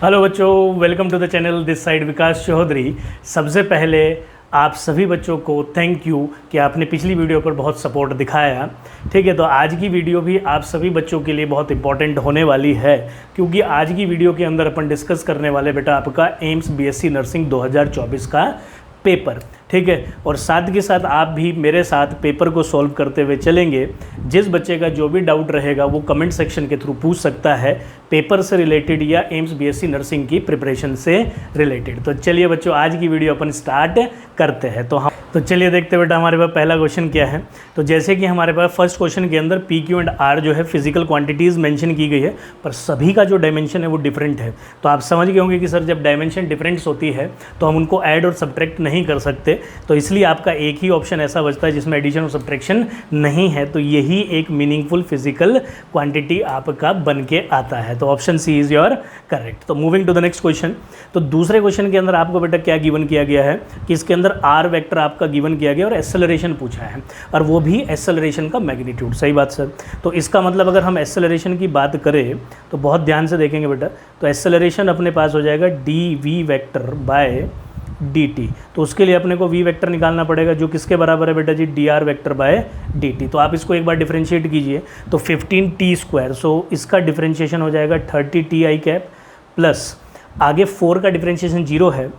Hello बच्चों, welcome to the channel this side Vikas Chaudhary. सबसे पहले आप सभी बच्चों को थैंक यू कि आपने पिछली वीडियो पर बहुत सपोर्ट दिखाया। ठीक है, तो आज की वीडियो भी आप सभी बच्चों के लिए बहुत इंपॉर्टेंट होने वाली है, क्योंकि आज की वीडियो के अंदर अपन डिस्कस करने वाले बेटा आपका एम्स बीएससी नर्सिंग 2024 का पेपर। ठीक है, और साथ के साथ आप भी मेरे साथ पेपर को सॉल्व करते हुए चलेंगे। जिस बच्चे का जो भी डाउट रहेगा वो कमेंट सेक्शन के थ्रू पूछ सकता है, पेपर से रिलेटेड या एम्स बीएससी नर्सिंग की प्रिपरेशन से रिलेटेड। तो चलिए बच्चों, आज की वीडियो अपन स्टार्ट करते हैं। तो चलिए देखते बेटा हमारे पास पहला क्वेश्चन क्या है। तो जैसे कि हमारे पास फर्स्ट क्वेश्चन के अंदर पी क्यू एंड आर जो है फिजिकल क्वांटिटीज़ मेंशन की गई है, पर सभी का जो डायमेंशन है वो डिफरेंट है। तो आप समझ गए होंगे कि सर जब डायमेंशन डिफरेंट्स होती है तो हम उनको ऐड और सब्ट्रैक्ट नहीं कर सकते, तो इसलिए आपका एक ही ऑप्शन ऐसा बचता है जिसमें एडिशन और सब्ट्रैक्शन नहीं है। तो यही एक मीनिंगफुल फिजिकल क्वांटिटी आपका बन के आता है। तो option C is your correct. तो moving to the next question. तो दूसरे क्वेश्चन के अंदर आपको बेटा क्या गिवन किया गया है कि इसके अंदर आर वेक्टर आपका गिवन किया गया और एक्सेलरेशन पूछा है, और वो भी एक्सेलरेशन का मैग्नीट्यूड। सही बात सर। तो इसका मतलब अगर हम एक्सेलरेशन की बात करें तो बहुत ध्यान से देखेंगे बेटा, तो एक्सेलरेशन अपने पास हो जाएगा D V vector by D T. तो उसके लिए अपने को वी वेक्टर निकालना पड़ेगा, जो किसके बराबर है बेटा जी, D R vector by D T. तो आप इसको एक बार डिफरेंशिएट कीजिए तो 15t²। सो इसका डिफरेंशिएशन हो जाएगा 30ti कैप प्लस आगे 4 का डिफरेंशिएशन 0 है,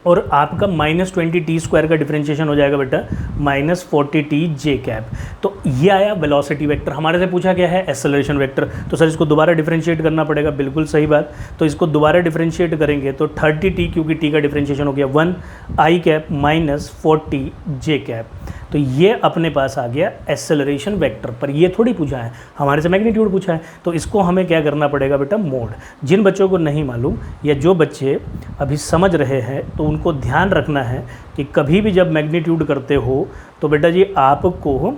और आपका -20t² का डिफरेंशिएशन हो जाएगा बेटा -40tj कैप। तो ये आया वेलोसिटी वेक्टर। हमारे से पूछा गया है एक्सेलरेशन वेक्टर, तो सर इसको दोबारा डिफरेंशिएट करना पड़ेगा। बिल्कुल सही बात। तो इसको दोबारा डिफरेंशिएट करेंगे तो 30t, क्योंकि t का डिफरेंशिएशन हो गया 1i कैप -40j कैप। तो ये अपने पास आ गया एक्सेलरेशन वेक्टर। पर ये थोड़ी पूछा है, हमारे से मैग्नीट्यूड पूछा है। तो इसको हमें क्या करना पड़ेगा बेटा, मोड। जिन बच्चों को नहीं मालूम या जो बच्चे अभी समझ रहे हैं तो उनको ध्यान रखना है कि कभी भी जब मैग्नीट्यूड करते हो तो बेटा जी आपको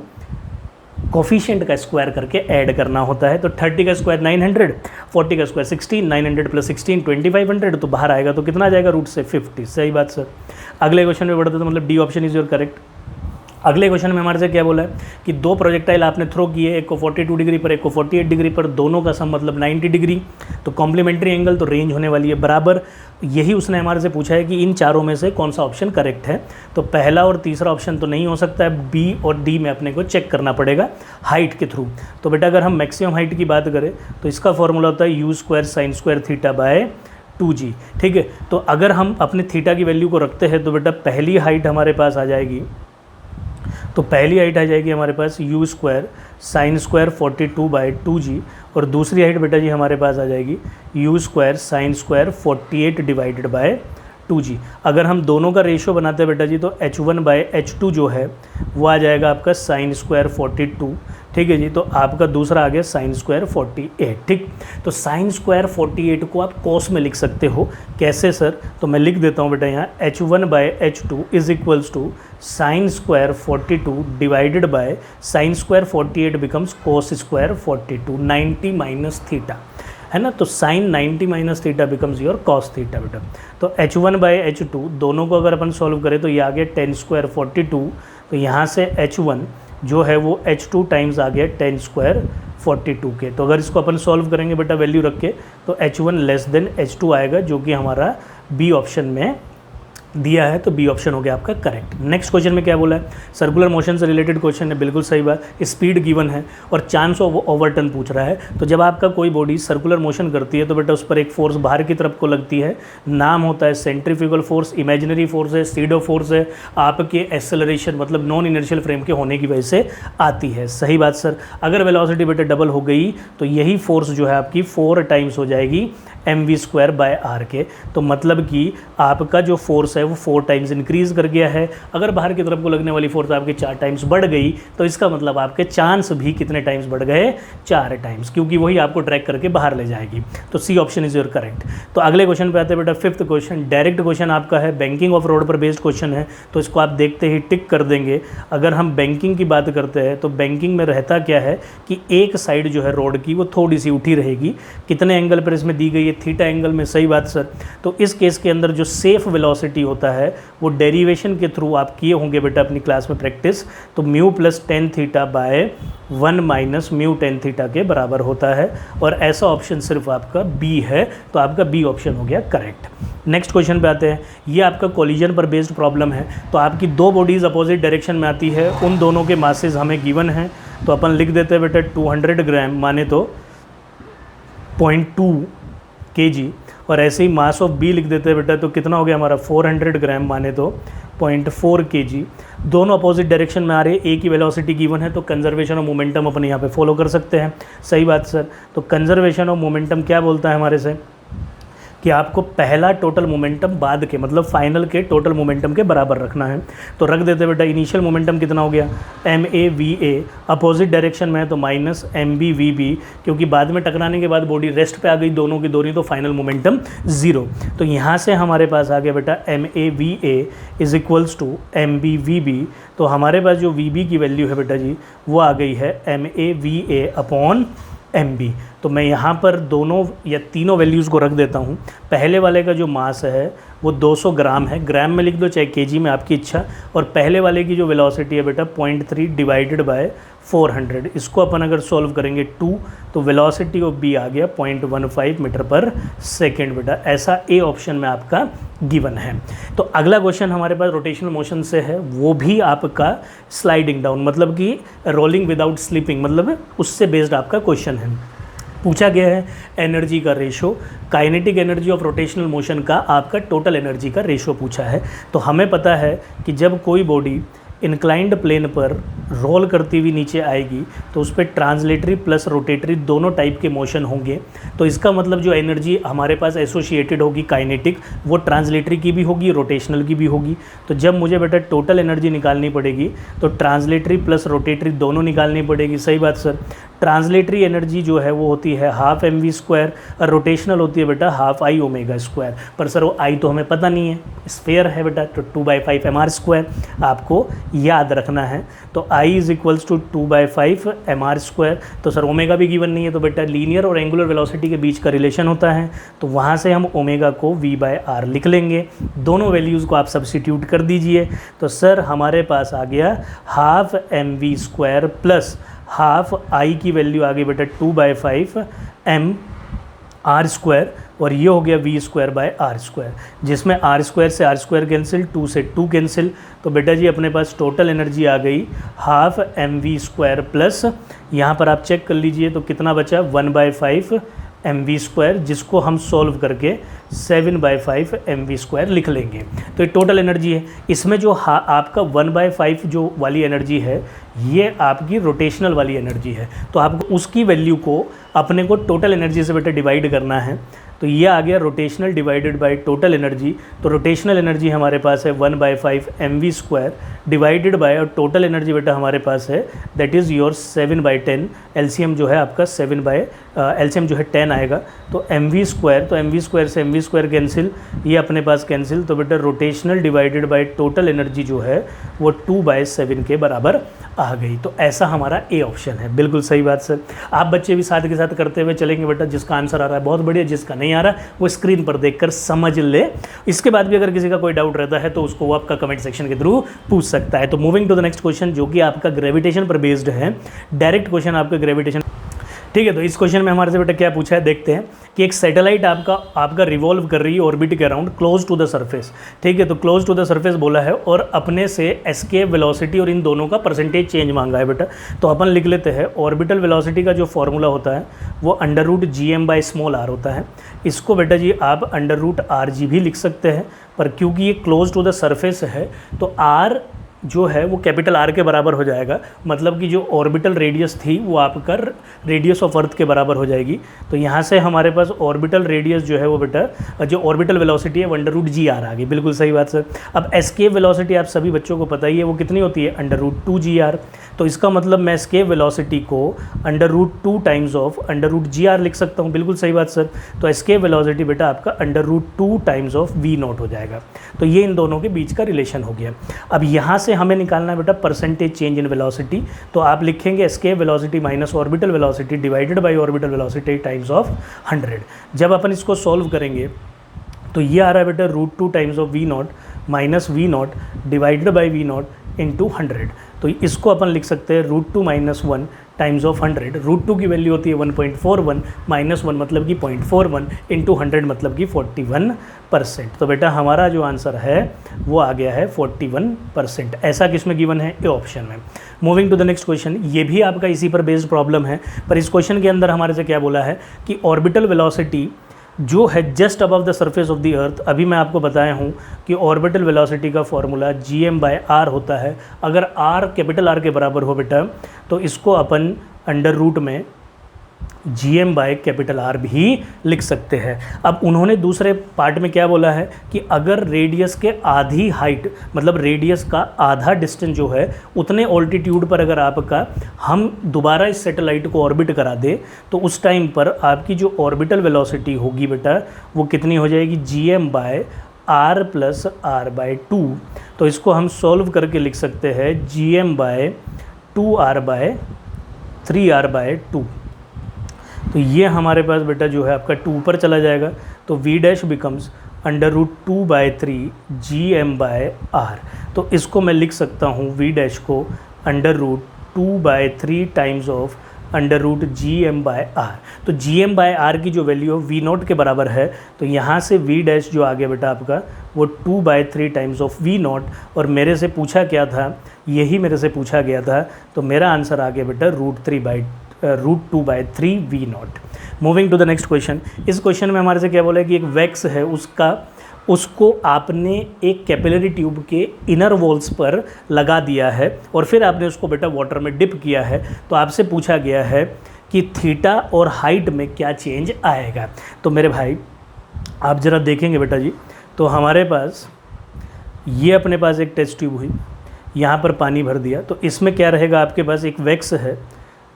कोफिशिएंट का स्क्वायर करके ऐड करना होता है। तो 30 का स्क्वायर 900, 40 का स्क्वायर 16, 900 प्लस 16 2500, तो बाहर आएगा तो कितना आ जाएगा, रूट से 50। सही बात सर। अगले क्वेश्चन में बढ़ते तो मतलब D option is your correct. अगले क्वेश्चन में हमारे से क्या बोला है कि दो प्रोजेक्टाइल आपने थ्रो किए, एक को 42 डिग्री पर, एक को 48 डिग्री पर, दोनों का सम मतलब 90 डिग्री। तो कॉम्प्लीमेंट्री एंगल, तो रेंज होने वाली है बराबर। यही उसने हमारे से पूछा है कि इन चारों में से कौन सा ऑप्शन करेक्ट है। तो पहला और तीसरा ऑप्शन तो नहीं हो सकता है, बी और डी में अपने को चेक करना पड़ेगा हाइट के थ्रू। तो बेटा अगर हम मैक्सिमम हाइट की बात करें तो इसका फॉर्मूला होता है u² sin² theta by 2g। ठीक है, तो अगर हम अपने थीटा की वैल्यू को रखते हैं तो बेटा पहली हाइट हमारे पास आ जाएगी, तो पहली हाइट आ जाएगी हमारे पास u² sin² 42/2g, और दूसरी हाइट बेटा जी हमारे पास आ जाएगी u² sin² 48/2g। अगर हम दोनों का रेशियो बनाते हैं बेटा जी तो h1/h2 जो है वो आ जाएगा आपका sin² 42। ठीक है जी, तो आपका दूसरा आ गया sin² 48। ठीक, तो sin² 48 को आप कॉस में लिख सकते हो। कैसे सर? तो मैं लिख देता हूँ बेटा यहाँ h1/h2 is equals to sin² 42 divided by sin² 48 becomes cos² 42, 90 minus theta, है ना। तो sin 90 minus theta becomes your cos theta बेटा। तो h1/h2 दोनों को अगर अपन सॉल्व करें तो ये आ गया tan² 42। तो यहाँ से h1 जो है वो h2 टाइम्स आ गया tan² 42 के। तो अगर इसको अपन सॉल्व करेंगे बेटा वैल्यू रख के तो h1 लेस देन h2 आएगा, जो कि हमारा बी ऑप्शन में दिया है। तो बी ऑप्शन हो गया आपका करेक्ट। नेक्स्ट क्वेश्चन में क्या बोला है, सर्कुलर मोशन से रिलेटेड क्वेश्चन है। बिल्कुल सही बात। स्पीड गिवन है और चांस ऑफ ओवरटर्न पूछ रहा है। तो जब आपका कोई बॉडी सर्कुलर मोशन करती है तो बेटा उस पर एक फोर्स बाहर की तरफ को लगती है, नाम होता है सेंट्रीफ्यूगल फोर्स, इमेजिनरी फोर्स है, सीडो फोर्स है, आपके एक्सेलरेशन मतलब नॉन इनर्शियल फ्रेम के होने की वजह से आती है। सही बात सर। अगर वेलोसिटी बेटा डबल हो गई तो यही फोर्स जो है आपकी 4 टाइम्स हो जाएगी mv²/r के। तो मतलब कि आपका जो फोर्स है वो 4 टाइम्स इंक्रीज कर गया है। अगर बाहर की तरफ को लगने वाली फोर्स आपके 4 टाइम्स बढ़ गई तो इसका मतलब आपके चांस भी कितने टाइम्स बढ़ गए, 4 टाइम्स, क्योंकि वही आपको ट्रैक करके बाहर ले जाएगी। तो C option is your correct. तो अगले क्वेश्चन पे आते हैं बेटा, फिफ्थ क्वेश्चन। डायरेक्ट क्वेश्चन आपका है, बैंकिंग ऑफ रोड पर बेस्ड क्वेश्चन है, तो इसको आप देखते ही टिक कर देंगे। अगर हम बैंकिंग की बात करते हैं तो बैंकिंग में रहता क्या है कि एक साइड जो है रोड की वो थोड़ी सी उठी रहेगी। कितने एंगल पर इसमें दी गई है, थीटा एंगल में। सही बात सर। तो इस केस के अंदर जो सेफ वेलोसिटी होता है वो डेरिवेशन के थ्रू आप किए होंगे बेटा अपनी क्लास में प्रैक्टिस। तो mu plus tan theta by 1 minus mu tan theta के बराबर होता है, और ऐसा ऑप्शन सिर्फ आपका बी है, तो आपका बी ऑप्शन हो गया करेक्ट। नेक्स्ट क्वेश्चन पे आते हैं। ये आपका कोलिजन पर बेस्ड प्रॉब्लम है। तो आपकी दो बॉडीज़ अपोजिट डायरेक्शन में आती है, उन दोनों के मासेस हमें गिवन हैं, तो अपन लिख देते हैं बेटा 200 ग्राम माने तो 0.2 kg, और ऐसे ही मास ऑफ बी लिख देते हैं बेटा, तो कितना हो गया हमारा 400 ग्राम माने तो 0.4 kg। दोनों अपोजिट डायरेक्शन में आ रहे हैं, एक ही वेलोसिटी गिवन है, तो कंजर्वेशन ऑफ मोमेंटम अपन यहाँ पे फॉलो कर सकते हैं। सही बात सर। तो कंजर्वेशन ऑफ मोमेंटम क्या बोलता है हमारे से कि आपको पहला टोटल मोमेंटम बाद के मतलब फाइनल के टोटल मोमेंटम के बराबर रखना है। तो रख देते बेटा इनिशियल मोमेंटम कितना हो गया ma अपोजिट डायरेक्शन में है तो माइनस mb क्योंकि बाद में टकराने के बाद बॉडी रेस्ट पे आ गई दोनों की दोनों, तो फाइनल मोमेंटम 0। तो यहाँ से हमारे पास आ गया बेटा ma is equals to mb तो हमारे पास जो vb की वैल्यू है बेटा जी वो आ गई है ma अपॉन mb। तो मैं यहाँ पर दोनों या तीनों वैल्यूज़ को रख देता हूँ। पहले वाले का जो मास है वो 200 ग्राम है, ग्राम में लिख दो चाहे केजी में, आपकी इच्छा। और पहले वाले की जो वेलोसिटी है बेटा 0.3 डिवाइडेड बाय 400, इसको अपन अगर सॉल्व करेंगे 2 तो वेलोसिटी ऑफ बी आ गया 0.15 मीटर पर सेकेंड बेटा। ऐसा ए ऑप्शन में आपका गिवन है। तो अगला क्वेश्चन हमारे पास रोटेशनल मोशन से है, वो भी आपका स्लाइडिंग डाउन मतलब कि रोलिंग विदाउट स्लिपिंग मतलब उससे बेस्ड आपका क्वेश्चन है। पूछा गया है एनर्जी का ratio, kinetic energy of rotational motion का आपका टोटल एनर्जी का रेशो पूछा है। तो हमें पता है कि जब कोई बॉडी इंक्लाइंड प्लेन पर रोल करती हुई नीचे आएगी तो उस पर ट्रांसलेटरी प्लस रोटेटरी दोनों टाइप के मोशन होंगे। तो इसका मतलब जो एनर्जी हमारे पास एसोसिएटेड होगी काइनेटिक, वो ट्रांसलेटरी की भी होगी रोटेशनल की भी होगी। तो जब मुझे बेटा टोटल एनर्जी निकालनी पड़ेगी तो ट्रांसलेटरी प्लस रोटेटरी दोनों निकालनी पड़ेगी। सही बात सर। ट्रांसलेटरी एनर्जी जो है वो होती है हाफ mv² और रोटेशनल होती है बेटा हाफ I ω²। पर सर वो I तो हमें पता नहीं है, स्फेयर है बेटा, तो 2/5 mr² आपको याद रखना है। तो I is equals to 2/5 mr²। तो सर ओमेगा भी गिवन नहीं है, तो बेटा लीनियर और एंगुलर वेलोसिटी के बीच का रिलेशन होता है, तो वहाँ से हम ओमेगा को v/r लिख लेंगे। दोनों वैल्यूज़ को आप सब्सिट्यूट कर दीजिए, तो सर हमारे पास आ गया half mv² plus half I की वैल्यू आ गई बेटा 2/5 mr², और ये हो गया v²/r², जिसमें r² से r² कैंसिल, 2 से 2 कैंसिल। तो बेटा जी अपने पास टोटल एनर्जी आ गई हाफ mv² प्लस यहाँ पर आप चेक कर लीजिए तो कितना बचा 1/5 mv², जिसको हम सॉल्व करके 7/5 mv² लिख लेंगे। तो ये टोटल एनर्जी है। इसमें जो आपका 1/5 जो वाली एनर्जी है ये आपकी रोटेशनल वाली एनर्जी है, तो आपको उसकी वैल्यू को अपने को टोटल एनर्जी से बेटा डिवाइड करना है। तो ये आ गया rotational divided by total energy. तो रोटेशनल एनर्जी हमारे पास है 1/5 mv² डिवाइडेड बाय, और टोटल एनर्जी बेटा हमारे पास है दैट इज़ योर 7/10। एलसीएम जो है आपका एलसीएम जो है 10 आएगा, तो mv², तो mv² से mv² कैंसिल, ये अपने पास कैंसिल। तो बेटा rotational divided by total energy जो है वो 2/7 के बराबर आ गई। तो ऐसा हमारा ए ऑप्शन है। बिल्कुल सही बात सर। आप बच्चे भी साथ के साथ करते हुए चलेंगे बेटा, जिसका आंसर आ रहा है बहुत बढ़िया, जिसका नहीं आ रहा वो स्क्रीन पर देखकर समझ ले। इसके बाद भी अगर किसी का कोई डाउट रहता है तो उसको वो आपका कमेंट सेक्शन के थ्रू पूछ सकता है। तो moving to the next question जो कि आपका ग्रेविटेशन पर बेस्ड है, डायरेक्ट क्वेश्चन आपका ग्रेविटेशन। ठीक है, तो इस क्वेश्चन में हमारे से बेटा क्या पूछा है देखते हैं कि एक सैटेलाइट आपका रिवॉल्व कर रही है ऑर्बिट के around close to the surface. ठीक है, तो क्लोज टू द सरफेस बोला है और अपने से एस्केप वेलोसिटी और इन दोनों का परसेंटेज चेंज मांगा है बेटा। तो अपन लिख लेते हैं ऑर्बिटल वेलोसिटी का जो फॉर्मूला होता है वो √gm/r होता है। इसको बेटा जी आप √rg भी लिख सकते हैं, पर क्योंकि ये क्लोज टू द सरफेस है तो r जो है वो कैपिटल R के बराबर हो जाएगा, मतलब कि जो ऑर्बिटल रेडियस थी वो आपका रेडियस ऑफ अर्थ के बराबर हो जाएगी। तो यहाँ से हमारे पास ऑर्बिटल रेडियस जो है वो बेटा जो ऑर्बिटल वेलोसिटी है √gr आ गई। बिल्कुल सही बात सर। अब एस्केप वेलोसिटी आप सभी बच्चों को पता ही है वो कितनी होती है √2gr। तो इसका मतलब मैं एस्केप वेलोसिटी को √2 टाइम्स ऑफ √gr लिख सकता हूँ। बिल्कुल सही बात सर। तो एस्केप वेलोसिटी बेटा आपका √2 टाइम्स ऑफ v0 हो जाएगा। तो ये इन दोनों के बीच का रिलेशन हो गया। अब यहाँ से हमें निकालना है बेटा परसेंटेज चेंज इन वेलोसिटी। तो आप लिखेंगे escape velocity minus orbital velocity divided by orbital velocity times of 100। जब अपन इसको सॉल्व करेंगे तो ये आ रहा है बेटा √2 times of v0 minus V not divided by V not into 100। तो इसको अपन लिख सकते हैं √2 - 1 टाइम्स ऑफ 100। √2 की वैल्यू होती है 1.41, -1 मतलब कि 0.41 इंटू 100 मतलब कि 41%। तो बेटा हमारा जो आंसर है वो आ गया है 41%। ऐसा किसमें गिवन है? ए ऑप्शन में। Moving to the next question, ये भी आपका इसी पर बेस्ड प्रॉब्लम है, पर इस क्वेश्चन के अंदर हमारे से क्या बोला है कि ऑर्बिटल वेलोसिटी जो है just above the surface of the earth. अभी मैं आपको बताया हूँ कि ऑर्बिटल वेलोसिटी का फॉर्मूला gm/r होता है। अगर r कैपिटल R के बराबर हो बेटा तो इसको अपन अंडर रूट में gm/R भी लिख सकते हैं। अब उन्होंने दूसरे पार्ट में क्या बोला है कि अगर रेडियस के आधी हाइट मतलब रेडियस का आधा डिस्टेंस जो है उतने ऑल्टीट्यूड पर अगर आपका हम दोबारा इस सैटेलाइट को ऑर्बिट करा दे तो उस टाइम पर आपकी जो ऑर्बिटल वेलोसिटी होगी बेटा वो कितनी हो जाएगी? gm/r + r/2। तो इसको हम सॉल्व करके लिख सकते हैं gm/2r/3r/2। तो ये हमारे पास बेटा जो है आपका 2 पर चला जाएगा तो v डैश बिकम्स √2/3 gm/r। तो इसको मैं लिख सकता हूँ v डैश को √2/3 टाइम्स ऑफ √gm/r। तो gm/r की जो वैल्यू v नॉट के बराबर है तो यहाँ से v डैश जो आ गया बेटा आपका वो 2/3 टाइम्स ऑफ v नॉट। और मेरे से पूछा क्या था? यही मेरे से पूछा गया था। तो मेरा आंसर आ गया बेटा √2/3 v not. Moving to the next question, इस क्वेश्चन में हमारे से क्या बोला है कि एक वैक्स है उसको आपने एक कैपिलरी ट्यूब के इनर वॉल्स पर लगा दिया है और फिर आपने उसको बेटा वाटर में डिप किया है। तो आपसे पूछा गया है कि थीटा और हाइट में क्या चेंज आएगा। तो मेरे भाई आप ज़रा देखेंगे बेटा जी, तो हमारे पास ये अपने पास एक टेस्ट ट्यूब हुई, यहाँ पर पानी भर दिया। तो इसमें क्या रहेगा? आपके पास एक वैक्स है,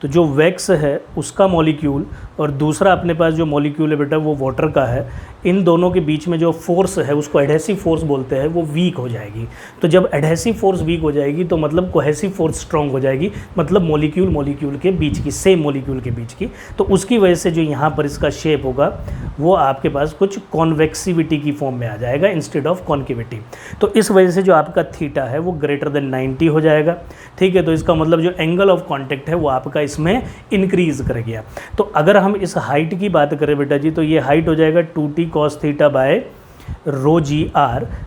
तो जो वैक्स है उसका मॉलिक्यूल और दूसरा अपने पास जो मॉलिक्यूल है बेटा वो वाटर का है। इन दोनों के बीच में जो फोर्स है उसको एडहेसिव फोर्स बोलते हैं, वो वीक हो जाएगी। तो जब एडहेसिव फोर्स वीक हो जाएगी तो मतलब कोहेसिव फोर्स स्ट्रांग हो जाएगी, मतलब मॉलिक्यूल के बीच की, सेम मॉलिक्यूल के बीच की। तो उसकी वजह से जो यहाँ पर इसका शेप होगा वो आपके पास कुछ कॉन्वेक्सिविटी की फॉर्म में आ जाएगा इंस्टेड ऑफ कॉन्केविटी। तो इस वजह से जो आपका थीटा है वो ग्रेटर देन 90 हो जाएगा। ठीक है, तो इसका मतलब जो एंगल ऑफ कॉन्टैक्ट है वो आपका इसमें इंक्रीज कर गया। तो अगर हम इस हाइट की बात करें बेटा जी तो ये हाइट हो जाएगा 2t cos θ/ρgr।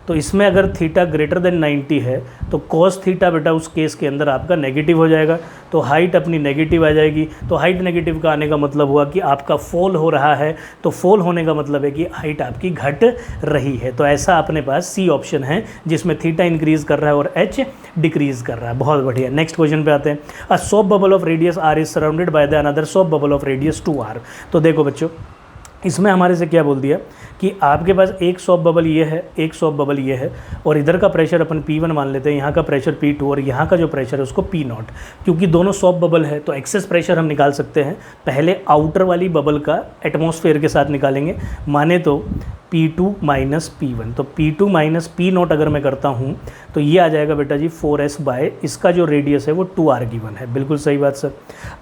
तो इसमें अगर थीटा ग्रेटर देन 90 है तो cos थीटा बेटा उस केस के अंदर आपका नेगेटिव हो जाएगा। तो हाइट अपनी नेगेटिव आ जाएगी। तो हाइट नेगेटिव का आने का मतलब हुआ कि आपका फॉल हो रहा है। तो फॉल होने का मतलब है कि हाइट आपकी घट रही है। तो ऐसा अपने पास सी ऑप्शन है जिसमें थीटा इंक्रीज कर रहा है और एच डिक्रीज कर रहा है। बहुत बढ़िया। नेक्स्ट क्वेश्चन पे आते हैं। A soap bubble of radius r is surrounded by the another soap bubble of radius 2r। तो देखो बच्चों, इसमें हमारे से क्या बोल दिया कि आपके पास एक सॉप बबल ये है, एक सॉप बबल ये है और इधर का प्रेशर अपन P1 मान लेते हैं, यहाँ का प्रेशर P2 और यहाँ का जो प्रेशर है उसको P0। क्योंकि दोनों सॉप बबल है तो एक्सेस प्रेशर हम निकाल सकते हैं। पहले आउटर वाली बबल का एटमॉस्फेयर के साथ निकालेंगे, माने तो P2 - P1। तो P2 - P0 अगर मैं करता हूँ तो ये आ जाएगा बेटा जी 4s बाय इसका जो रेडियस है वो 2r गिवन है। बिल्कुल सही बात सर।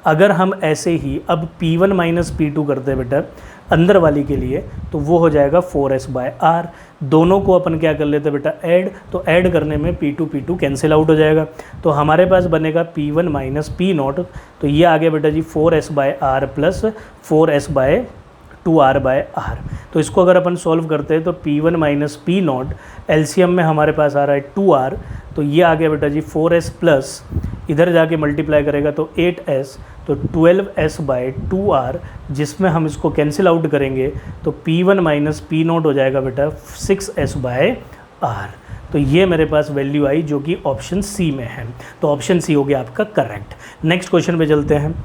अगर हम ऐसे ही अब P1 - P2 करते हैं बेटा अंदर वाली के लिए तो वो हो जाएगा 4s/r। दोनों को अपन क्या कर लेते हैं बेटा ऐड, तो ऐड करने में P2 कैंसिल आउट हो जाएगा। तो हमारे पास बनेगा P1 - P0। तो ये आ गया बेटा जी 4s/r + 4s/2r/r। तो इसको अगर अपन सॉल्व करते हैं तो P1 - P0 एलसीएम में हमारे पास आ रहा है 2r। तो ये आ गया बेटा जी 4s प्लस इधर जाके मल्टीप्लाई करेगा तो 8s, तो 12s/2r, जिसमें हम इसको कैंसिल आउट करेंगे तो P1 - P0 हो जाएगा बेटा 6s/r। तो ये मेरे पास वैल्यू आई जो कि ऑप्शन सी में है। तो ऑप्शन सी हो गया आपका करेक्ट। नेक्स्ट क्वेश्चन पे चलते हैं।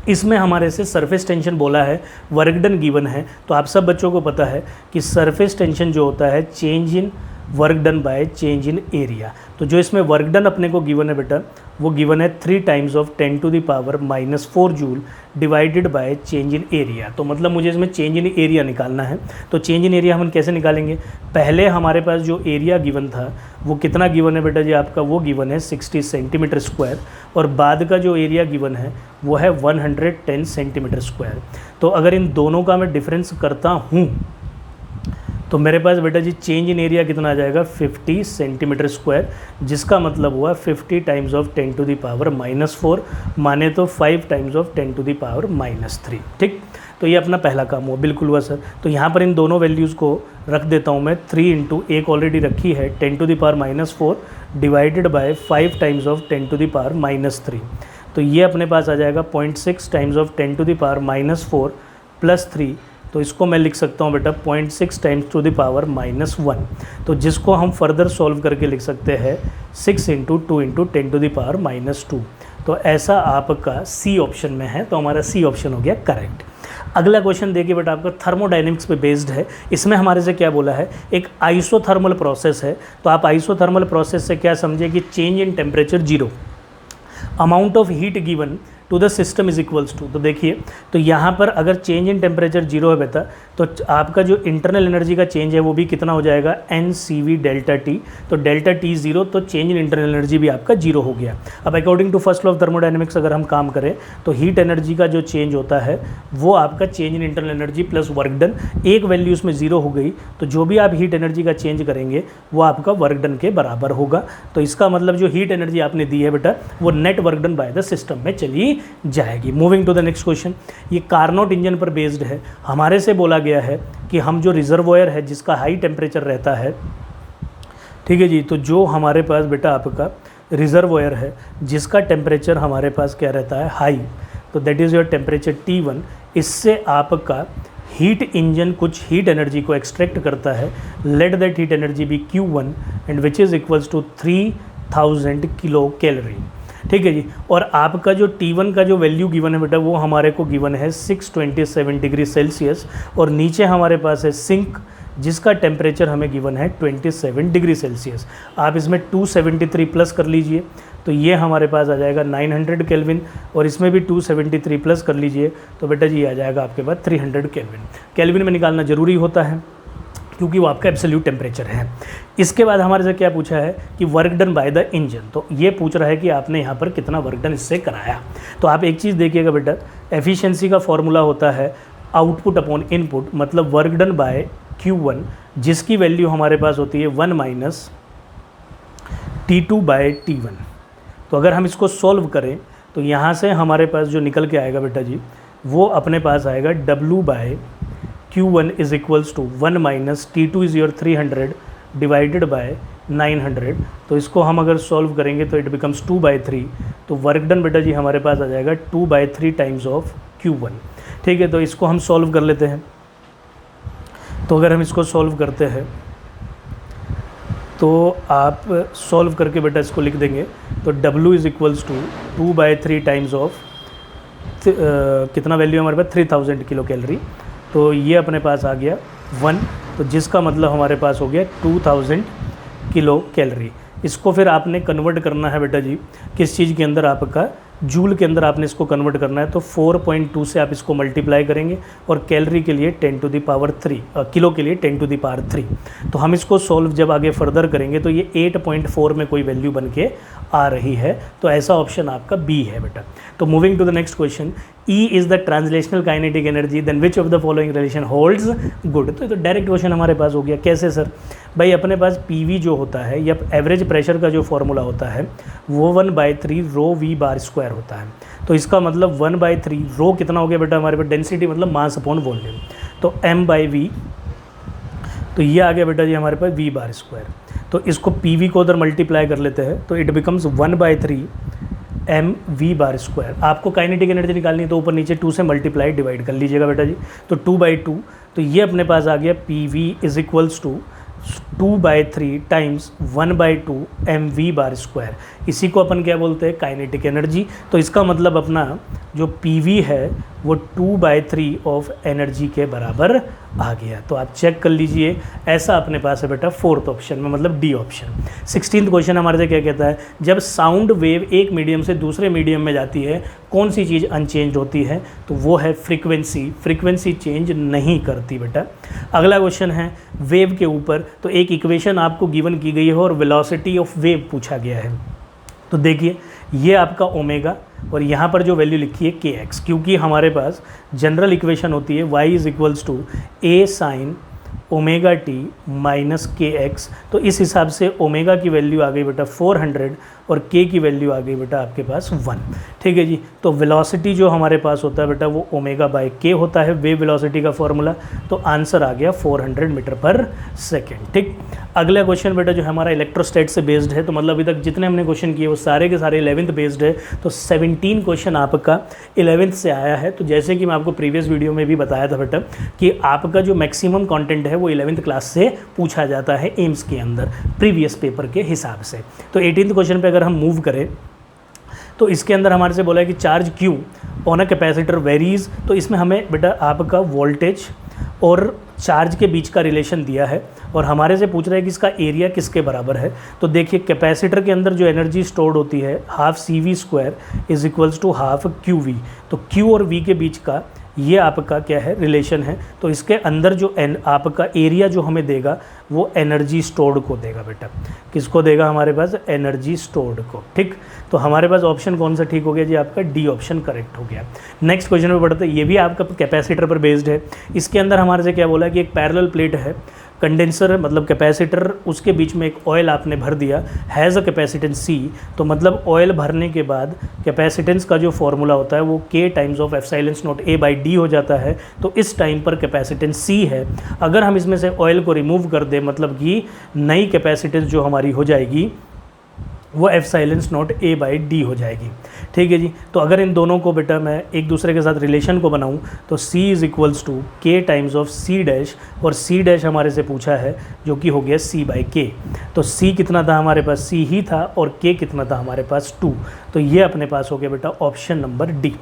इसमें हमारे से सरफेस टेंशन बोला है, वर्क डन गिवन है। तो आप सब बच्चों को पता है कि सरफेस टेंशन जो होता है change in work done by change in area. तो जो इसमें वर्क डन अपने को गिवन है बेटा वो गिवन है 3 × 10⁻⁻⁴ joule divided by change in area. तो मतलब मुझे इसमें चेंज इन एरिया निकालना है। तो चेंज इन एरिया हम कैसे निकालेंगे? पहले हमारे पास जो एरिया गिवन था वो कितना गिवन है बेटा जी आपका? वो गिवन है 60 cm² और बाद का जो एरिया गिवन है वो है 110 cm²। तो अगर इन दोनों का मैं डिफरेंस करता हूँ तो मेरे पास बेटा जी चेंज इन एरिया कितना आ जाएगा 50 सेंटीमीटर स्क्वायर, जिसका मतलब हुआ 50 times of 10 to the power -4, माने तो 5 times of 10 to the power -3। ठीक, तो ये अपना पहला काम हुआ, बिल्कुल हुआ सर। तो यहाँ पर इन दोनों वैल्यूज़ को रख देता हूँ मैं, 3 इंटू एक ऑलरेडी रखी है 10 to the power -4 divided by 5 times of 10 to the power -3। तो ये अपने पास आ जाएगा 0.6 times of 10 to the power -4 plus 3। तो इसको मैं लिख सकता हूँ बेटा 0.6 टाइम्स टू द पावर -1। तो जिसको हम फर्दर सॉल्व करके लिख सकते हैं 6 into 2 into 10 to the power -2। तो ऐसा आपका सी ऑप्शन में है, तो हमारा सी ऑप्शन हो गया करेक्ट। अगला क्वेश्चन देखिए बेटा, आपका थर्मोडायनेमिक्स पे बेस्ड है। इसमें हमारे से क्या बोला है, एक आइसोथर्मल प्रोसेस है। तो आप आइसोथर्मल प्रोसेस से क्या समझे कि change in temperature 0, amount of heat given to the system is equals to. तो देखिए, तो यहाँ पर अगर चेंज इन टेम्परेचर 0 है बेटा, तो आपका जो इंटरनल एनर्जी का चेंज है वो भी कितना हो जाएगा NCV डेल्टा टी। तो डेल्टा टी 0, तो चेंज इन इंटरनल एनर्जी भी आपका 0 हो गया। अब according to first law of thermodynamics अगर हम काम करें तो हीट एनर्जी का जो चेंज होता है वो आपका change in internal energy plus work done, एक वैल्यू उसमें 0 हो गई, तो जो भी आप हीट एनर्जी का चेंज करेंगे वो आपका वर्क डन के बराबर होगा। तो इसका मतलब जो हीट एनर्जी आपने दी है बेटा वो net work done by the system में चली जाएगी। Moving to the next question, ये कार्नोट इंजन पर बेस्ड है। हमारे से बोला गया है कि हम जो रिजर्वोयर है जिसका हाई टेम्परेचर रहता है, ठीक है जी, तो जो हमारे पास बेटा आपका रिजर्वोयर है जिसका टेम्परेचर हमारे पास क्या रहता है हाई, तो that is your temperature T1। इससे आपका हीट इंजन कुछ हीट एनर्जी को एक्सट्रैक्ट करता है। Let that heat energy be Q1 and which is equals to 3000 kilo calorie. ठीक है जी, और आपका जो T1 का जो वैल्यू गिवन है बेटा वो हमारे को गिवन है 627 डिग्री सेल्सियस, और नीचे हमारे पास है सिंक जिसका टेम्परेचर हमें गिवन है 27 डिग्री सेल्सियस। आप इसमें 273 प्लस कर लीजिए, तो ये हमारे पास आ जाएगा 900 केल्विन, और इसमें भी 273 प्लस कर लीजिए तो बेटा जी आ जाएगा आपके पास 300 केल्विन। केल्विन में निकालना ज़रूरी होता है क्योंकि वो आपका एब्सोल्यूट टेम्परेचर है। इसके बाद हमारे से क्या पूछा है कि work done by the engine. तो ये पूछ रहा है कि आपने यहाँ पर कितना वर्क डन इससे कराया। तो आप एक चीज़ देखिएगा बेटा, एफिशिएंसी का फॉर्मूला होता है आउटपुट अपॉन इनपुट, मतलब वर्क डन बाय Q1 जिसकी वैल्यू हमारे पास होती है 1 माइनस T2 बाय T1। तो अगर हम इसको सॉल्व करें तो यहाँ से हमारे पास जो निकल के आएगा बेटा जी वो अपने पास आएगा W by Q1 is equals to 1 minus T2 is your 300 divided by 900। तो इसको हम अगर सॉल्व करेंगे तो इट बिकम्स 2/3। तो वर्क डन बेटा जी हमारे पास आ जाएगा 2/3 टाइम्स ऑफ Q1। ठीक है, तो इसको हम सॉल्व कर लेते हैं। तो अगर हम इसको सॉल्व करते हैं तो आप सॉल्व करके बेटा इसको लिख देंगे, तो W is equals to 2/3 times of कितना वैल्यू हमारे पास 3000 किलो कैलोरी। तो ये अपने पास आ गया 1, तो जिसका मतलब हमारे पास हो गया 2000 किलो कैलोरी। इसको फिर आपने कन्वर्ट करना है बेटा जी किस चीज़ के अंदर, आपका जूल के अंदर आपने इसको कन्वर्ट करना है। तो 4.2 से आप इसको मल्टीप्लाई करेंगे, और कैलोरी के लिए 10 टू द पावर 3, किलो के लिए 10 टू द पावर 3। तो हम इसको सॉल्व जब आगे फर्दर करेंगे तो ये 8.4 में कोई वैल्यू बन के आ रही है। तो ऐसा ऑप्शन आपका बी है बेटा। तो moving to the next question, E is the translational kinetic energy, then which of the following relation holds good. तो डायरेक्ट क्वेश्चन हमारे पास हो गया। कैसे सर? भाई अपने पास PV जो होता है या एवरेज प्रेशर का जो फॉर्मूला होता है वो 1/3 रो V बार स्क्वायर होता है। तो इसका मतलब 1/3 रो कितना हो गया बेटा हमारे पास, डेंसिटी मतलब मास अपॉन वॉल्यूम, तो m/v। तो ये आ गया बेटा जी हमारे पास V बार स्क्वायर। तो इसको PV को उधर मल्टीप्लाई कर लेते हैं तो it becomes 1/3 mv bar square. आपको काइनेटिक एनर्जी निकालनी है तो ऊपर नीचे 2 से मल्टीप्लाई डिवाइड कर लीजिएगा बेटा जी, तो 2/2। तो ये अपने पास आ गया PV is equals to 2/3 times 1/2 mv bar square. इसी को अपन क्या बोलते हैं, काइनेटिक एनर्जी। तो इसका मतलब अपना जो PV है वो 2/3 ऑफ एनर्जी के बराबर आ गया। तो आप चेक कर लीजिए, ऐसा अपने पास है बेटा फोर्थ ऑप्शन में, मतलब डी ऑप्शन। 16th क्वेश्चन हमारे से क्या कहता है, जब साउंड वेव एक मीडियम से दूसरे मीडियम में जाती है कौन सी चीज़ अनचेंज होती है, तो वो है फ्रीक्वेंसी। फ्रीक्वेंसी चेंज नहीं करती बेटा। अगला क्वेश्चन है वेव के ऊपर, तो एक इक्वेशन आपको गिवन की गई है और वेलोसिटी ऑफ वेव पूछा गया है। तो देखिए ये आपका ओमेगा, और यहाँ पर जो वैल्यू लिखी है kx, क्योंकि हमारे पास जनरल इक्वेशन होती है y is equals to a sine omega T minus K X. तो इस हिसाब से ओमेगा की वैल्यू आ गई बेटा 400 और के की वैल्यू आ गई बेटा आपके पास 1। ठीक है जी। तो वेलोसिटी जो हमारे पास होता है बेटा वो ओमेगा बाय के होता है, वेव वेलोसिटी का फॉर्मूला। तो आंसर आ गया 400 मीटर पर सेकेंड। ठीक। अगला क्वेश्चन बेटा जो हमारा इलेक्ट्रोस्टैट से बेस्ड है, तो मतलब अभी तक जितने हमने क्वेश्चन किए वो सारे के सारे 11th बेस्ड है। तो 17 क्वेश्चन आपका 11th से आया है। तो जैसे कि मैं आपको प्रीवियस वीडियो में भी बताया था बेटा कि आपका जो मैक्सिमम कंटेंट है वो 11th क्लास से पूछा जाता है एम्स के अंदर प्रीवियस पेपर के हिसाब से। तो 18th क्वेश्चन पे अगर हम मूव करें तो इसके अंदर हमारे से बोला है कि charge Q on a capacitor varies. तो इसमें हमें बेटा आपका वोल्टेज और चार्ज के बीच का रिलेशन दिया है और हमारे से पूछ रहा है कि इसका एरिया किसके बराबर है। तो देखिए कैपेसिटर के अंदर जो एनर्जी स्टोर्ड होती है half C V square is equals to half Q V. तो क्यू और वी के बीच का ये आपका क्या है रिलेशन है। तो इसके अंदर जो आपका एरिया जो हमें देगा वो एनर्जी स्टोर्ड को देगा बेटा। किसको देगा हमारे पास? एनर्जी स्टोर्ड को। ठीक। तो हमारे पास ऑप्शन कौन सा ठीक हो गया जी? आपका डी ऑप्शन करेक्ट हो गया। नेक्स्ट क्वेश्चन में बढ़ते हैं। ये भी आपका कैपेसिटर पर बेस्ड है। इसके अंदर हमारे से क्या बोला कि एक पैरेलल प्लेट है, कंडेंसर मतलब कैपेसिटर, उसके बीच में एक ऑयल आपने भर दिया, हैज़ अ कैपेसिटेंस सी। तो मतलब ऑयल भरने के बाद कैपेसिटेंस का जो फॉर्मूला होता है वो के times of epsilon not a by D हो जाता है। तो इस टाइम पर कैपेसिटेंस सी है। अगर हम इसमें से ऑयल को रिमूव कर दें मतलब कि नई कैपेसिटेंस जो हमारी हो जाएगी वो epsilon not a by D हो जाएगी। ठीक है जी। तो अगर इन दोनों को बेटा मैं एक दूसरे के साथ रिलेशन को बनाऊं तो C इज़ इक्वल्स टू के टाइम्स ऑफ सी डैश, और सी डैश हमारे से पूछा है जो कि हो गया C बाई के। तो C कितना था हमारे पास? C ही था और K कितना था हमारे पास? 2। तो ये अपने पास हो गया बेटा ऑप्शन नंबर डी।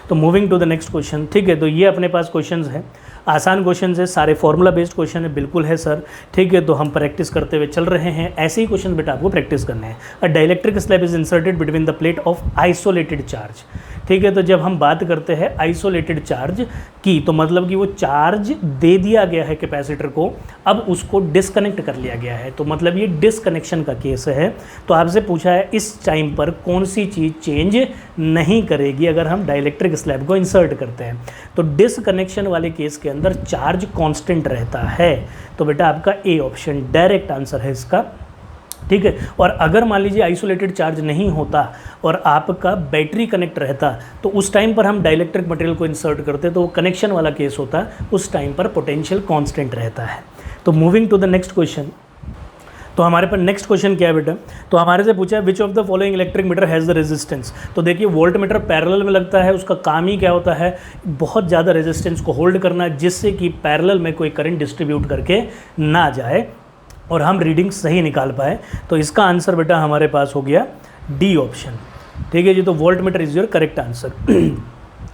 तो moving to the next question. ठीक है। तो ये अपने पास क्वेश्चंस हैं, आसान क्वेश्चन है, सारे फॉर्मूला बेस्ड क्वेश्चन है। बिल्कुल है सर। ठीक है। तो हम प्रैक्टिस करते हुए चल रहे हैं। ऐसे ही क्वेश्चन बेटा आपको प्रैक्टिस करने हैं। अ dielectric slab is inserted between the plate of isolated charge. ठीक है। तो जब हम बात करते हैं आइसोलेटेड चार्ज की तो मतलब कि वो चार्ज दे दिया गया है कैपेसिटर को, अब उसको डिसकनेक्ट कर लिया गया है। तो मतलब ये डिसकनेक्शन का केस है। तो आपसे पूछा है इस टाइम पर कौन सी चीज़ चेंज नहीं करेगी अगर हम डाइलेक्ट्रिक स्लैब को इंसर्ट करते हैं। तो डिसकनेक्शन वाले केस के अंदर चार्ज कांस्टेंट रहता है। तो बेटा आपका ए ऑप्शन डायरेक्ट आंसर है इसका। ठीक है। और अगर मान लीजिए आइसोलेटेड चार्ज नहीं होता और आपका बैटरी कनेक्ट रहता तो उस टाइम पर हम डाइलेक्ट्रिक मटेरियल को इंसर्ट करते तो वो कनेक्शन वाला केस होता, उस टाइम पर पोटेंशियल कांस्टेंट रहता है। तो moving to the next question. तो हमारे पास नेक्स्ट क्वेश्चन क्या है बेटा? तो हमारे से पूछा है विच of the following electric meter has the resistance. तो देखिए वोल्ट मीटर पैरेलल में लगता है, उसका काम ही क्या होता है? बहुत ज़्यादा रेजिस्टेंस को होल्ड करना जिससे कि पैरेलल में कोई करंट डिस्ट्रीब्यूट करके ना जाए और हम रीडिंग सही निकाल पाए। तो इसका आंसर बेटा हमारे पास हो गया डी ऑप्शन। ठीक है जी। तो volt meter is your correct answer.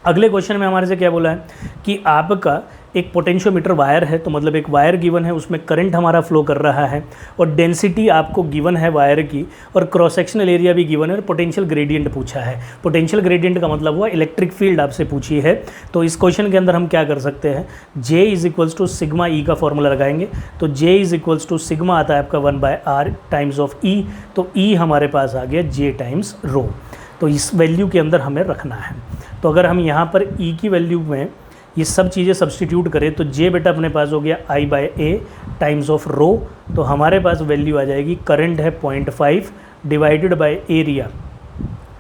अगले क्वेश्चन में हमारे से क्या बोला है कि आपका एक पोटेंशियोमीटर वायर है, तो मतलब एक वायर गिवन है, उसमें करंट हमारा फ्लो कर रहा है और डेंसिटी आपको गिवन है वायर की और क्रॉस सेक्शनल एरिया भी गिवन है और पोटेंशियल ग्रेडियंट पूछा है। पोटेंशियल ग्रेडियंट का मतलब हुआ इलेक्ट्रिक फील्ड आपसे पूछी है। तो इस क्वेश्चन के अंदर हम क्या कर सकते हैं? J is equals to sigma E का फॉर्मूला लगाएंगे। तो J is equals to sigma आता है आपका 1/r टाइम्स ऑफ E। तो E हमारे पास आ गया J टाइम्स रो। तो इस वैल्यू के अंदर हमें रखना है। तो अगर हम यहाँ पर E की वैल्यू में ये सब चीज़ें सब्सटीट्यूट करें तो J बेटा अपने पास हो गया I/A टाइम्स ऑफ रो। तो हमारे पास वैल्यू आ जाएगी, करंट है 0.5 डिवाइडेड बाय एरिया।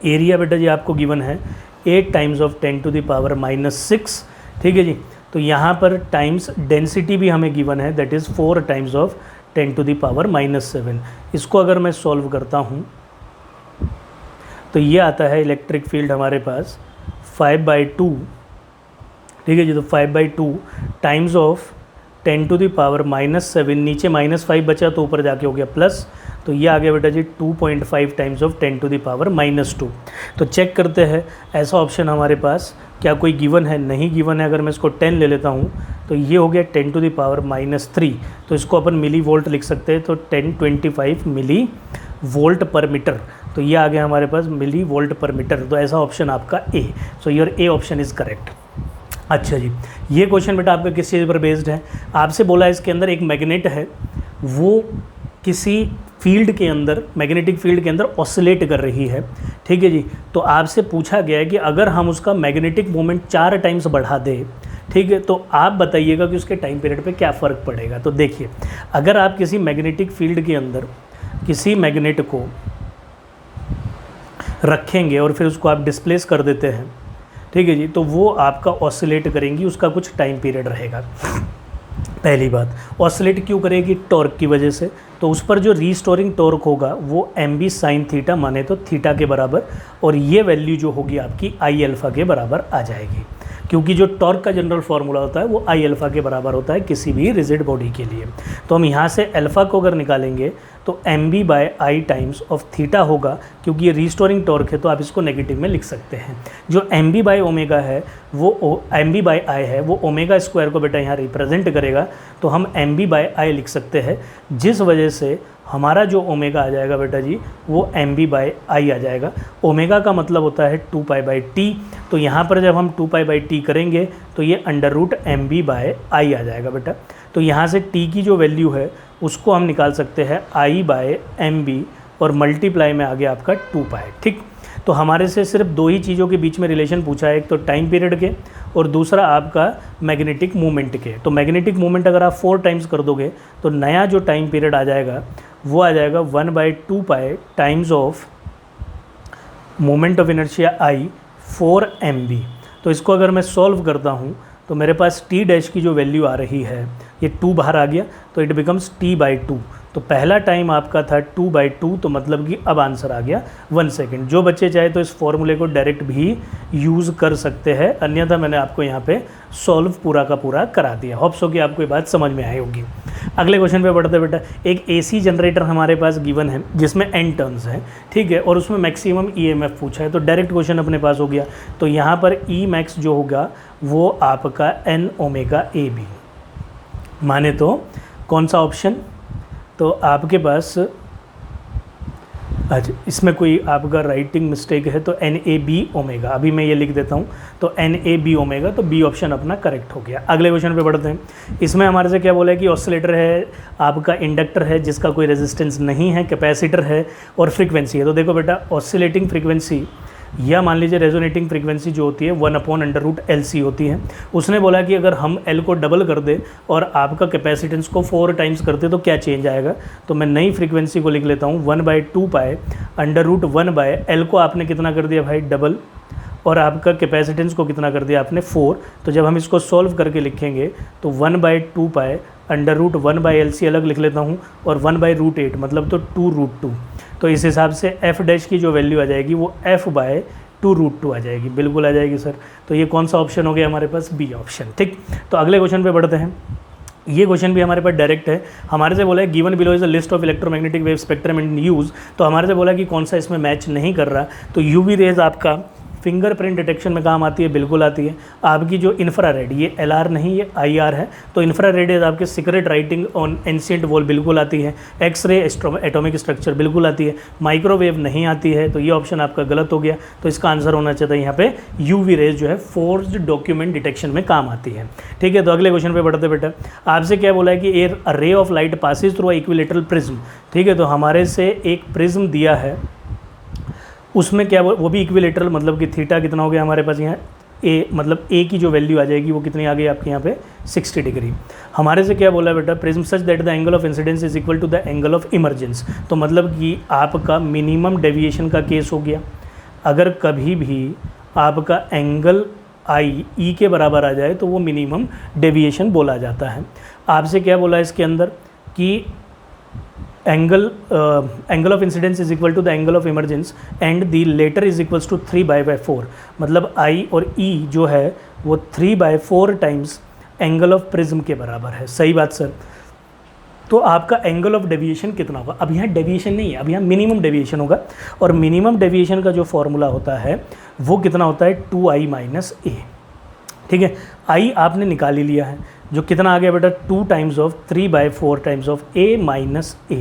एरिया बेटा जी आपको गिवन है 8 टाइम्स ऑफ 10⁻⁻6। ठीक है जी। तो यहाँ पर टाइम्स डेंसिटी भी हमें गिवन है, दैट इज़ 4 टाइम्स ऑफ 10⁻⁻7। इसको अगर मैं सॉल्व करता हूँ तो ये आता है इलेक्ट्रिक फील्ड हमारे पास 5/2। ठीक है जी। तो 5/2 टाइम्स ऑफ 10⁻⁻7, नीचे -5 बचा तो ऊपर जाके हो गया प्लस। तो ये आ गया बेटा जी 2.5 टाइम्स ऑफ 10⁻²। तो चेक करते हैं ऐसा ऑप्शन हमारे पास क्या कोई गिवन है? नहीं गिवन है। अगर मैं इसको 10 ले लेता हूँ तो ये हो गया 10⁻⁻3। तो इसको अपन मिली वोल्ट लिख सकते हैं। तो 1025 मिली वोल्ट पर मीटर। तो ये आ गया हमारे पास मिली वोल्ट पर मीटर। तो ऐसा ऑप्शन आपका A. So your A option is correct. अच्छा जी। ये क्वेश्चन बेटा आपका किस चीज़ पर बेस्ड है? आपसे बोला है इसके अंदर एक मैग्नेट है, वो किसी फील्ड के अंदर, मैग्नेटिक फील्ड के अंदर ऑसिलेट कर रही है। ठीक है जी। तो आपसे पूछा गया है कि अगर हम उसका मैग्नेटिक मोमेंट 4 टाइम्स बढ़ा दें, ठीक है, तो आप बताइएगा कि उसके टाइम पीरियड पे क्या फ़र्क पड़ेगा। तो देखिए, अगर आप किसी मैग्नेटिक फील्ड के अंदर किसी मैग्नेट को रखेंगे और फिर उसको आप डिस्प्लेस कर देते हैं, ठीक है जी, तो वो आपका ऑसिलेट करेंगी, उसका कुछ टाइम पीरियड रहेगा। पहली बात, ऑसिलेट क्यों करेगी? टॉर्क की वजह से। तो उस पर जो रीस्टोरिंग टॉर्क होगा वो mb sin थीटा माने तो थीटा के बराबर, और ये वैल्यू जो होगी आपकी आई अल्फ़ा के बराबर आ जाएगी, क्योंकि जो टॉर्क का जनरल फार्मूला होता है वो आई अल्फ़ा के बराबर होता है किसी भी रिजिड बॉडी के लिए। तो हम यहाँ से अल्फ़ा को अगर निकालेंगे तो mb by I times of theta होगा, क्योंकि ये रीस्टोरिंग टॉर्क है तो आप इसको नेगेटिव में लिख सकते हैं। जो mb बाय ओमेगा है वो mb बाय आई है, वो ओमेगा स्क्वायर को बेटा यहाँ रिप्रेजेंट करेगा, तो हम mb बाय आई लिख सकते हैं, जिस वजह से हमारा जो ओमेगा आ जाएगा बेटा जी वो mb बाय आई आ जाएगा। ओमेगा का मतलब होता है 2 पाई बाई टी, तो यहाँ पर जब हम 2 पाई बाई टी करेंगे तो ये अंडर रूट mb बाय आई आ जाएगा बेटा। तो यहाँ से t की जो वैल्यू है उसको हम निकाल सकते हैं i बाय mb, और मल्टीप्लाई में आ गया आपका 2 पाई। ठीक, तो हमारे से सिर्फ दो ही चीज़ों के बीच में रिलेशन पूछा है, एक तो टाइम पीरियड के और दूसरा आपका मैग्नेटिक मूवमेंट के। तो मैग्नेटिक मूवमेंट अगर आप 4 टाइम्स कर दोगे तो नया जो टाइम पीरियड आ जाएगा वो आ जाएगा 1/2 पाई times of moment of inertia I 4 mb। तो इसको अगर मैं सॉल्व करता हूँ तो मेरे पास t डैश की जो वैल्यू आ रही है, ये 2 बाहर आ गया तो इट बिकम्स t/2। तो पहला टाइम आपका था 2/2, तो मतलब कि अब आंसर आ गया 1 सेकेंड। जो बच्चे चाहे तो इस फॉर्मूले को डायरेक्ट भी यूज़ कर सकते हैं, अन्यथा मैंने आपको यहाँ पे सॉल्व पूरा का पूरा करा दिया। होप सो कि आपको ये बात समझ में आई होगी। अगले क्वेश्चन पे बढ़ते बेटा। एक AC जनरेटर हमारे पास गिवन है जिसमें n टर्न्स हैं, ठीक है, और उसमें मैक्सिमम EMF पूछा है, तो डायरेक्ट क्वेश्चन अपने पास हो गया। तो यहाँ पर E मैक्स जो होगा वो आपका n ओमेगा AB, माने तो कौन सा ऑप्शन? तो आपके पास अच्छा, इसमें कोई आपका राइटिंग मिस्टेक है तो NAB ओमेगा, अभी मैं ये लिख देता हूँ, तो NAB ओमेगा, तो बी ऑप्शन अपना करेक्ट हो गया। अगले क्वेश्चन पे बढ़ते हैं। इसमें हमारे से क्या बोला है कि ऑसिलेटर है, आपका इंडक्टर है जिसका कोई रेजिस्टेंस नहीं है, कैपेसिटर है और फ्रीक्वेंसी है। तो देखो बेटा, ऑसिलेटिंग फ्रीक्वेंसी या मान लीजिए रेजोनेटिंग फ्रीक्वेंसी जो होती है 1/√LC होती है। उसने बोला कि अगर हम L को डबल कर दे और आपका कैपेसिटेंस को 4 टाइम्स करते तो क्या चेंज आएगा। तो मैं नई फ्रीक्वेंसी को लिख लेता हूँ 1/2 पाई √1/L को आपने कितना कर दिया भाई, डबल, और आपका कैपेसिटेंस को कितना कर दिया आपने 4। तो जब हम इसको सॉल्व करके लिखेंगे तो 1/2 पाई √1/LC अलग लिख लेता हूँ, और 1/√8 मतलब तो 2√2। तो इस हिसाब से f डैश की जो वैल्यू आ जाएगी वो f/2√2 आ जाएगी, बिल्कुल आ जाएगी सर। तो ये कौन सा ऑप्शन हो गया हमारे पास, बी ऑप्शन। ठीक, तो अगले क्वेश्चन पे बढ़ते हैं। ये क्वेश्चन भी हमारे पास डायरेक्ट है। हमारे से बोला है given below is a list of electromagnetic wave spectrum in use. तो हमारे से बोला कि कौन सा इसमें मैच नहीं कर रहा। तो यूवी रेज आपका फिंगरप्रिंट डिटेक्शन में काम आती है, बिल्कुल आती है। आपकी जो इंफ्रारेड, ये LR नहीं, ये IR है, तो इंफ्रारेड इज आपके secret writing on ancient wall, बिल्कुल आती है। एक्सरे एटॉमिक स्ट्रक्चर बिल्कुल आती है। माइक्रोवेव नहीं आती है, तो ये ऑप्शन आपका गलत हो गया। तो इसका आंसर होना चाहिए यहाँ पे यूवी रेज जो है फोर्स्ड डॉक्यूमेंट डिटेक्शन में काम आती है। ठीक है, तो अगले क्वेश्चन पे बढ़ते बेटा। आपसे क्या बोला है कि a ray of light passes through equilateral prism. ठीक है, तो हमारे से एक प्रिज्म दिया है, उसमें क्या वो भी इक्विलेटरल, मतलब कि थीटा कितना हो गया हमारे पास यहाँ ए, मतलब ए की जो वैल्यू आ जाएगी वो कितनी आ गई आपके यहाँ पे 60 डिग्री। हमारे से क्या बोला बेटा, prism such that the angle of incidence is equal to the angle of emergence. तो मतलब कि आपका मिनिमम डेविएशन का केस हो गया। अगर कभी भी आपका एंगल आई ई के बराबर आ जाए तो वो मिनिमम डेविएशन बोला जाता है। आपसे क्या बोला है इसके अंदर कि angle of incidence is equal to the angle of emergence and the latter is equals to 3/4। मतलब आई और ई जो है वो 3/4 टाइम्स एंगल ऑफ प्रिज्म के बराबर है। सही बात सर। तो आपका एंगल ऑफ डेविएशन कितना होगा? अब यहाँ डेविएशन नहीं है, अब यहाँ मिनिमम डेविएशन होगा, और मिनिमम डेविएशन का जो फॉर्मूला होता है वो कितना होता है 2i - a। ठीक है, आई आपने निकाल ही लिया है, जो कितना आ गया बेटा 2 times of 3/4 times of a - a।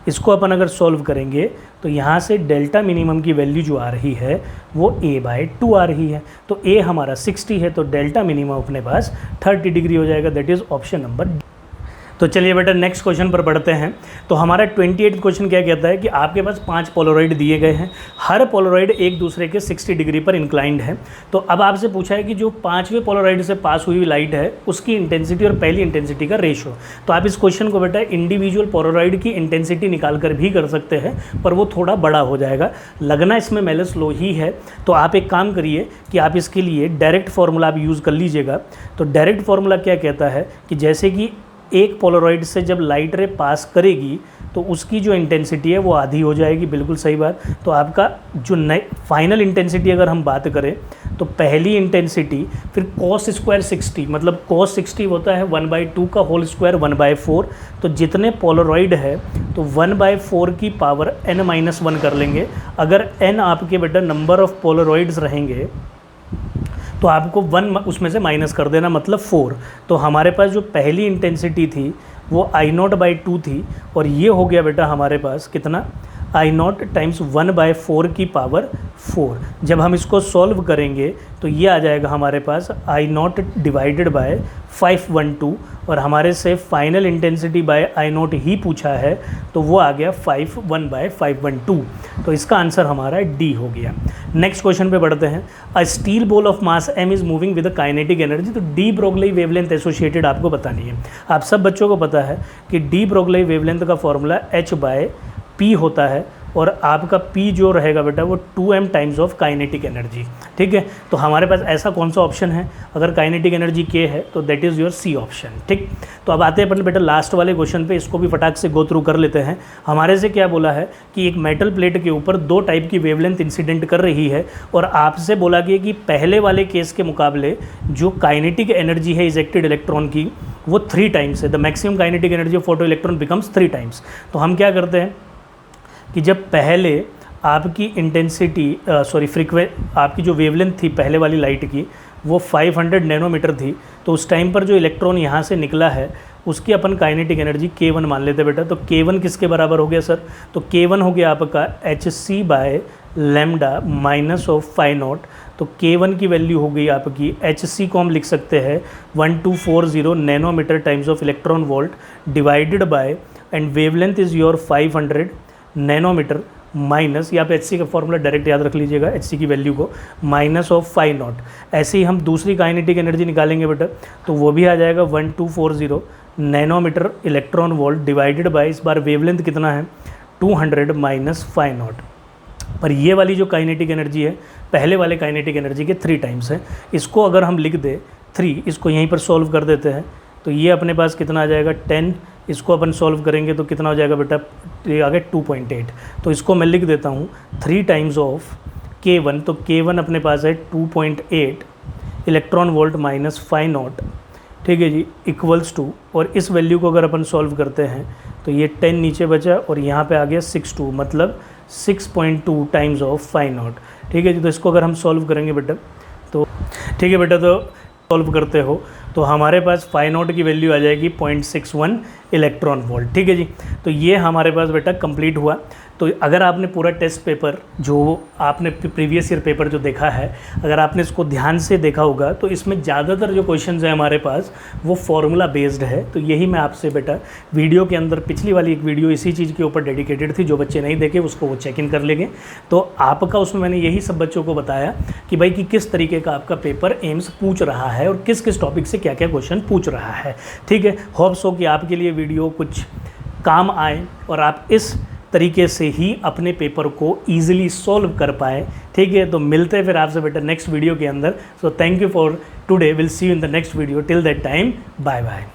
इसको अपन अगर सॉल्व करेंगे तो यहाँ से डेल्टा मिनिमम की वैल्यू जो आ रही है वो a/2 आ रही है। तो a हमारा 60 है, तो डेल्टा मिनिमम अपने पास 30 डिग्री हो जाएगा। That is option number. तो चलिए बेटा नेक्स्ट क्वेश्चन पर बढ़ते हैं। तो हमारा 28 क्वेश्चन क्या कहता है कि आपके पास 5 पोलराइड दिए गए हैं, हर पोलराइड एक दूसरे के 60 डिग्री पर इंक्लाइंड है। तो अब आपसे पूछा है कि जो 5वें पोलराइड से पास हुई लाइट है उसकी इंटेंसिटी और पहली इंटेंसिटी का रेशो। तो आप इस क्वेश्चन को बेटा इंडिविजुअल पोलराइड की इंटेंसिटी निकाल कर भी कर सकते हैं, पर वो थोड़ा बड़ा हो जाएगा, लगना इसमें मेलस लो ही है। तो आप एक काम करिए कि आप इसके लिए डायरेक्ट फार्मूला आप यूज़ कर लीजिएगा। तो डायरेक्ट फार्मूला क्या कहता है कि जैसे कि एक पोलराइड से जब लाइट रे पास करेगी तो उसकी जो इंटेंसिटी है वो आधी हो जाएगी, बिल्कुल सही बात। तो आपका जो फाइनल इंटेंसिटी अगर हम बात करें तो पहली इंटेंसिटी फिर cos स्क्वायर 60, मतलब cos 60 होता है 1/2 का होल स्क्वायर 1/4। तो जितने पोलराइड है तो 1/4 की पावर n-1 कर लेंगे। अगर n आपके बेटा नंबर ऑफ पोलराइड्स रहेंगे तो आपको 1 उसमें से माइनस कर देना, मतलब 4। तो हमारे पास जो पहली इंटेंसिटी थी वो I0/2 थी, और ये हो गया बेटा हमारे पास कितना, I0 टाइम्स 1/4 की पावर 4। जब हम इसको सॉल्व करेंगे तो ये आ जाएगा हमारे पास I0 डिवाइडेड बाय 512, और हमारे से फाइनल इंटेंसिटी बाय I0 ही पूछा है तो वो आ गया 1/512। तो इसका आंसर हमारा डी हो गया। नेक्स्ट क्वेश्चन पे बढ़ते हैं। A steel ball of mass m is moving with a kinetic energy. तो डी ब्रोगली वेवलेंथ एसोसिएटेड आपको बतानी है। आप सब बच्चों को पता है कि डी ब्रोगली वेवलेंथ का फॉर्मूला h/p होता है, और आपका p जो रहेगा बेटा वो 2m times of kinetic energy. ठीक है, तो हमारे पास ऐसा कौन सा ऑप्शन है, अगर काइनेटिक एनर्जी k है तो that is your C option. ठीक, तो अब आते हैं अपन बेटा लास्ट वाले क्वेश्चन पे, इसको भी फटाक से गो थ्रू कर लेते हैं। हमारे से क्या बोला है कि एक मेटल प्लेट के ऊपर 2 टाइप की वेवलेंथ इंसिडेंट कर रही है, और आपसे बोला गया कि पहले वाले केस के मुकाबले जो काइनेटिक एनर्जी है इजेक्टेड इलेक्ट्रॉन की वो 3 टाइम्स है। The maximum kinetic energy of photo electron becomes 3 times. तो हम क्या करते हैं कि जब पहले आपकी इंटेंसिटी आपकी जो वेवलेंथ थी पहले वाली लाइट की वो 500 नैनोमीटर थी, तो उस टाइम पर जो इलेक्ट्रॉन यहाँ से निकला है उसकी अपन काइनेटिक एनर्जी K1 मान लेते बेटा। तो K1 किसके बराबर हो गया सर, तो K1 हो गया आपका hc/λ माइनस ऑफ φ0। तो K1 की वैल्यू हो गई आपकी hc को हम लिख सकते हैं 1240 nanometre times of electron volt divided by, and wavelength is your 500 nanometre minus, यहाँ पे hc का फॉर्मूला डायरेक्ट याद रख लीजिएगा, hc की वैल्यू को माइनस ऑफ φ0। ऐसे ही हम दूसरी काइनेटिक एनर्जी निकालेंगे बेटा, तो वो भी आ जाएगा 1240 nanometre electron volt divided by, इस बार वेवलेंथ कितना है 200 माइनस φ0। पर ये वाली जो काइनेटिक एनर्जी है पहले वाले काइनेटिक एनर्जी के 3 टाइम्स है। इसको अगर हम लिख दे 3, इसको यहीं पर सॉल्व कर देते हैं तो ये अपने पास कितना आ जाएगा 10। इसको अपन सॉल्व करेंगे तो कितना हो जाएगा बेटा, ये आ गया 2.8। तो इसको मैं लिख देता हूँ 3 टाइम्स ऑफ K1। तो K1 अपने पास है 2.8 इलेक्ट्रॉन वोल्ट माइनस φ0। ठीक है जी, इक्वल्स टू, और इस वैल्यू को अगर अपन सॉल्व करते हैं तो ये 10 नीचे बचा और यहाँ पे आ गया 6.2, मतलब 6.2 टाइम्स ऑफ φ0। ठीक है जी, तो इसको अगर हम सॉल्व करेंगे बेटा तो ठीक है बेटा, तो सॉल्व करते हो तो हमारे पास φ0 की वैल्यू आ जाएगी 0.61 इलेक्ट्रॉन वोल्ट। ठीक है जी, तो ये हमारे पास बेटा कंप्लीट हुआ। तो अगर आपने पूरा टेस्ट पेपर जो आपने प्रीवियस ईयर पेपर जो देखा है, अगर आपने इसको ध्यान से देखा होगा तो इसमें ज़्यादातर जो क्वेश्चंस हैं हमारे पास वो फॉर्मूला बेस्ड है। तो यही मैं आपसे बेटा वीडियो के अंदर, पिछली वाली एक वीडियो इसी चीज़ के ऊपर डेडिकेटेड थी, जो बच्चे नहीं देखे उसको वो चेक इन कर लेंगे। तो आपका उसमें मैंने यही सब बच्चों को बताया कि भाई कि किस तरीके का आपका पेपर एम्स पूछ रहा है और किस किस टॉपिक से क्या क्या क्वेश्चन पूछ रहा है। ठीक है, होप्स हो कि आपके लिए वीडियो कुछ काम आए और आप इस तरीके से ही अपने पेपर को ईजिली सॉल्व कर पाए। ठीक है, तो मिलते हैं फिर आपसे बेटा नेक्स्ट वीडियो के अंदर। So thank you for today, will see you in the next video. Till that time, bye bye.